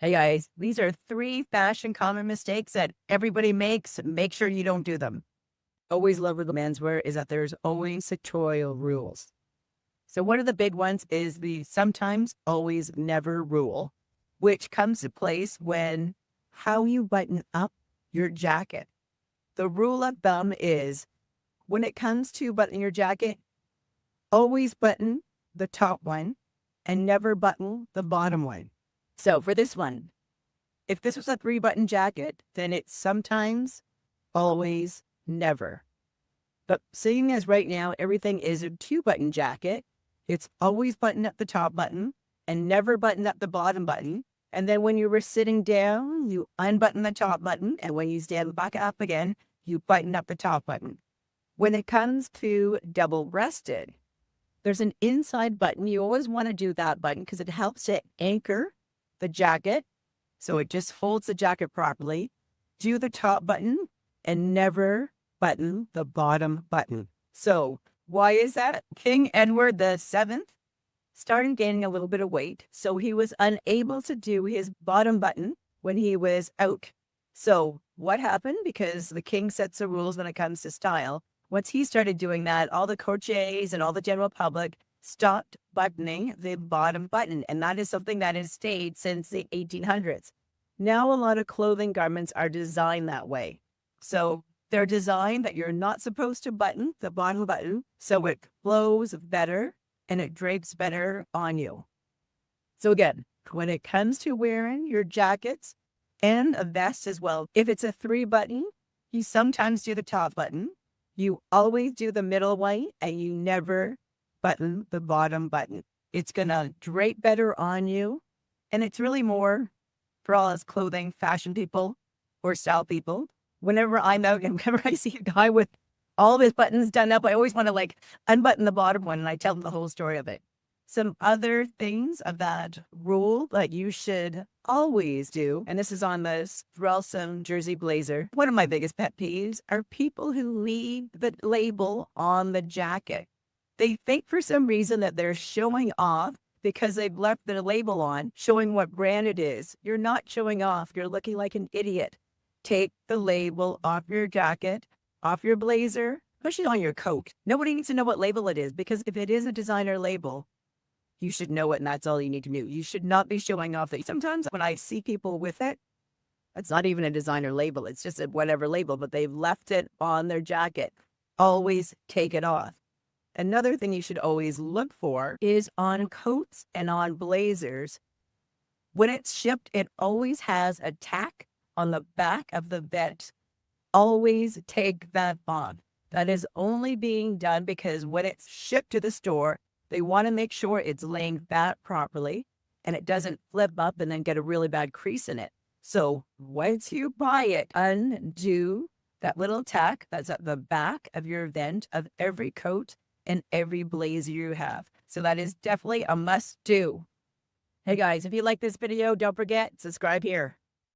Hey guys, these are 3 fashion common mistakes that everybody makes. Make sure you don't do them. Always love with the menswear is that there's always sectorial rules. So one of the big ones is the sometimes, always, never rule, which comes to place when how you button up your jacket. The rule of thumb is when it comes to buttoning your jacket, always button the top one and never button the bottom one. So for this one, if this was a 3-button jacket, then it's sometimes, always, never. But seeing as right now everything is a 2-button jacket, it's always button up the top button and never button up the bottom button. And then when you were sitting down, you unbutton the top button. And when you stand back up again, you button up the top button. When it comes to double-breasted, there's an inside button. You always want to do that button because it helps to anchor the jacket. So it just folds the jacket properly. Do the top button and never button the bottom button. So why is that? King Edward VII started gaining a little bit of weight. So he was unable to do his bottom button when he was out. So what happened? Because the king sets the rules when it comes to style. Once he started doing that, all the courtiers and all the general public stopped buttoning the bottom button. And that is something that has stayed since the 1800s. Now, a lot of clothing garments are designed that way. So they're designed that you're not supposed to button the bottom button. So it flows better and it drapes better on you. So again, when it comes to wearing your jackets and a vest as well, if it's a 3-button, you sometimes do the top button. You always do the middle one and you never button the bottom button. It's going to drape better on you. And it's really more for all us clothing, fashion people or style people. Whenever I'm out and whenever I see a guy with all of his buttons done up, I always want to unbutton the bottom one and I tell them the whole story of it. Some other things of that rule that you should always do, and this is on this Threlsome jersey blazer. One of my biggest pet peeves are people who leave the label on the jacket. They think for some reason that they're showing off because they've left the label on, showing what brand it is. You're not showing off. You're looking like an idiot. Take the label off your jacket, off your blazer, push it on your coat. Nobody needs to know what label it is because if it is a designer label, you should know it and that's all you need to know. You should not be showing off that. Sometimes when I see people with it, it's not even a designer label. It's just a whatever label, but they've left it on their jacket. Always take it off. Another thing you should always look for is on coats and on blazers. When it's shipped, it always has a tack on the back of the vent. Always take that off. That is only being done because when it's shipped to the store, they want to make sure it's laying flat properly and it doesn't flip up and then get a really bad crease in it. So once you buy it, undo that little tack that's at the back of your vent of every coat and every blazer you have. So that is definitely a must do. Hey guys, if you like this video, don't forget, subscribe here.